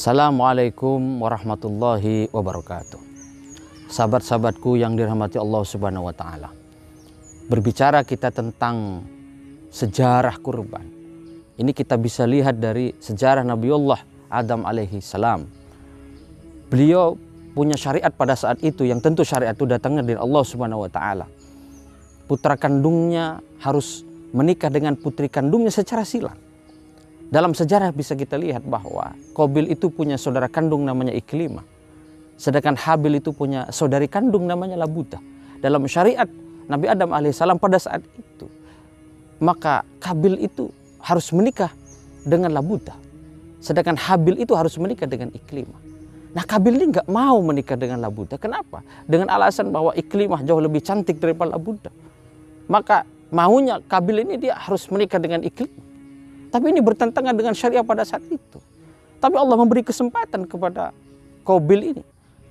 Assalamualaikum warahmatullahi wabarakatuh. Sahabat-sahabatku yang dirahmati Allah Subhanahu wa Ta'ala, berbicara kita tentang sejarah kurban, ini kita bisa lihat dari sejarah Nabiullah Adam alaihi salam. Beliau punya syariat pada saat itu, yang tentu syariat itu datangnya dari Allah Subhanahu wa Ta'ala. Putra kandungnya harus menikah dengan putri kandungnya secara silang. Dalam sejarah bisa kita lihat bahwa Qabil itu punya saudara kandung namanya Iklimah. Sedangkan Habil itu punya saudari kandung namanya Labudah. Dalam syariat Nabi Adam alaihissalam pada saat itu, maka Qabil itu harus menikah dengan Labudah. Sedangkan Habil itu harus menikah dengan Iklimah. Nah, Qabil ini nggak mau menikah dengan Labudah. Kenapa? Dengan alasan bahwa Iklimah jauh lebih cantik daripada Labudah. Maka maunya Qabil ini dia harus menikah dengan Iklimah. Tapi ini bertentangan dengan syariat pada saat itu. Tapi Allah memberi kesempatan kepada Qabil ini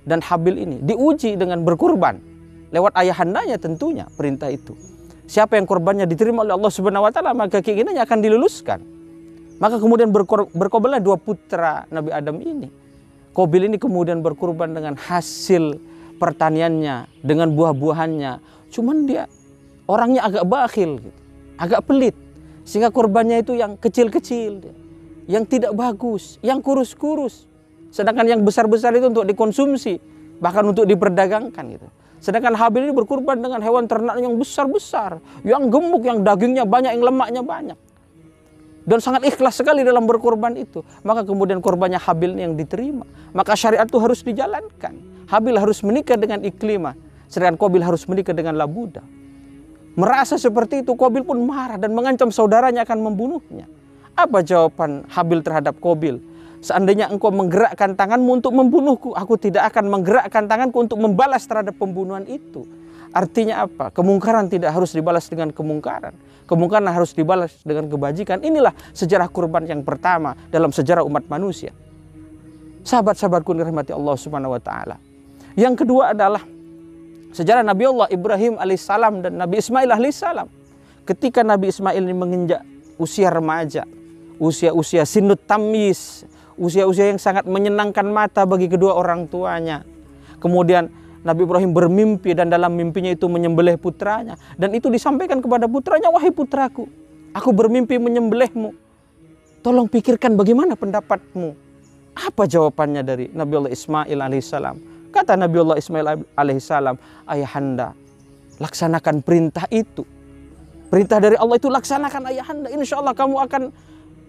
dan Habil ini diuji dengan berkurban lewat ayahandanya, tentunya perintah itu. Siapa yang kurbannya diterima oleh Allah Subhanahu wa Ta'ala, maka keinginannya akan diluluskan. Maka kemudian berkorbanlah dua putra Nabi Adam ini. Qabil ini kemudian berkurban dengan hasil pertaniannya, dengan buah-buahannya. Cuman dia orangnya agak bakhil gitu, agak pelit. Sehingga kurbannya itu yang kecil-kecil, yang tidak bagus, yang kurus-kurus. Sedangkan yang besar-besar itu untuk dikonsumsi, bahkan untuk diperdagangkan gitu. Sedangkan Habil ini berkurban dengan hewan ternak yang besar-besar, yang gemuk, yang dagingnya banyak, yang lemaknya banyak. Dan sangat ikhlas sekali dalam berkorban itu. Maka kemudian korbannya Habil ini yang diterima. Maka syariat itu harus dijalankan. Habil harus menikah dengan Iklimah, sedangkan Qabil harus menikah dengan Labudah. Merasa seperti itu, Qabil pun marah dan mengancam saudaranya akan membunuhnya. Apa jawaban Habil terhadap Qabil? Seandainya engkau menggerakkan tanganmu untuk membunuhku, aku tidak akan menggerakkan tanganku untuk membalas terhadap pembunuhan itu. Artinya apa? Kemungkaran tidak harus dibalas dengan kemungkaran. Kemungkaran harus dibalas dengan kebajikan. Inilah sejarah kurban yang pertama dalam sejarah umat manusia. Sahabat-sahabatku dirahmati Allah Subhanahu wa Ta'ala. Yang kedua adalah sejarah Nabiullah Ibrahim alaihissalam dan Nabi Ismail alaihissalam. Ketika Nabi Ismail ini menginjak usia remaja, usia-usia sinut tamyiz, usia-usia yang sangat menyenangkan mata bagi kedua orang tuanya. Kemudian Nabi Ibrahim bermimpi dan dalam mimpinya itu menyembelih putranya. Dan itu disampaikan kepada putranya, wahai putraku, aku bermimpi menyembelihmu. Tolong pikirkan bagaimana pendapatmu. Apa jawabannya dari Nabiullah Ismail alaihissalam? Kata Nabiullah Ismail alaihissalam, ayahanda, laksanakan perintah itu. Perintah dari Allah itu laksanakan ayahanda. Insya Allah kamu akan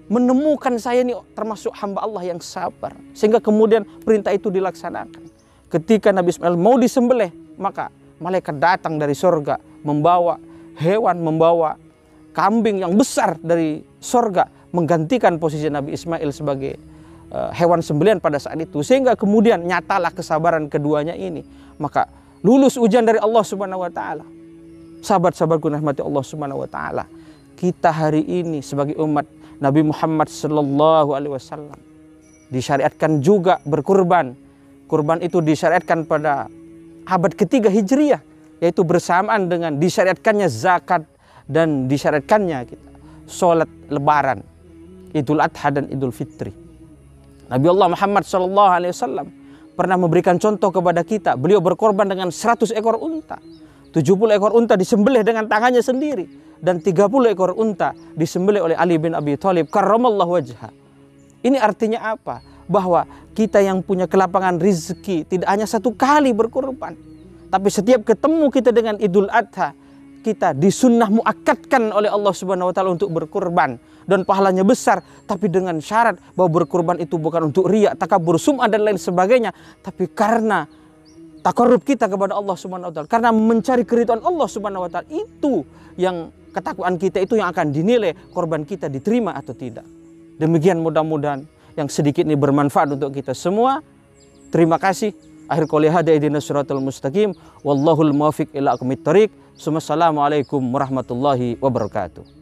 menemukan saya ini termasuk hamba Allah yang sabar. Sehingga kemudian perintah itu dilaksanakan. Ketika Nabi Ismail mau disembelih, maka malaikat datang dari surga membawa hewan, membawa kambing yang besar dari surga, menggantikan posisi Nabi Ismail sebagai hewan sembelihan pada saat itu. Sehingga kemudian nyatalah kesabaran keduanya ini. Maka lulus ujian dari Allah Subhanahu wa Ta'ala. Sahabat-sahabatku rahmati Allah Subhanahu wa Ta'ala, kita hari ini sebagai umat Nabi Muhammad sallallahu alaihi wasallam disyariatkan juga berkurban. Kurban itu disyariatkan pada abad ketiga Hijriah, yaitu bersamaan dengan disyariatkannya zakat dan disyariatkannya kita sholat lebaran, Idul Adha dan Idul Fitri. Nabi Allah Muhammad SAW pernah memberikan contoh kepada kita. Beliau berkorban dengan 100 ekor unta. 70 ekor unta disembelih dengan tangannya sendiri. Dan 30 ekor unta disembelih oleh Ali bin Abi Thalib karramallahu wajhah. Ini artinya apa? Bahwa kita yang punya kelapangan rizki tidak hanya satu kali berkorban. Tapi setiap ketemu kita dengan Idul Adha, kita disunnah muakkadkan oleh Allah Subhanahu wa Ta'ala untuk berkorban. Dan pahalanya besar, tapi dengan syarat bahwa berkorban itu bukan untuk riya, takabur, sum'ah dan lain sebagainya, tapi karena takarrub kita kepada Allah Subhanahu wa Ta'ala, karena mencari keridhaan Allah Subhanahu wa Ta'ala. Itu yang ketakwaan kita, itu yang akan dinilai korban kita diterima atau tidak. Demikian, mudah-mudahan yang sedikit ini bermanfaat untuk kita semua. Terima kasih. Akhir qouli hadza ihdinas siratal mustaqim wallahul muwaffiq ila aqwamit thoriq. Assalamualaikum warahmatullahi wabarakatuh.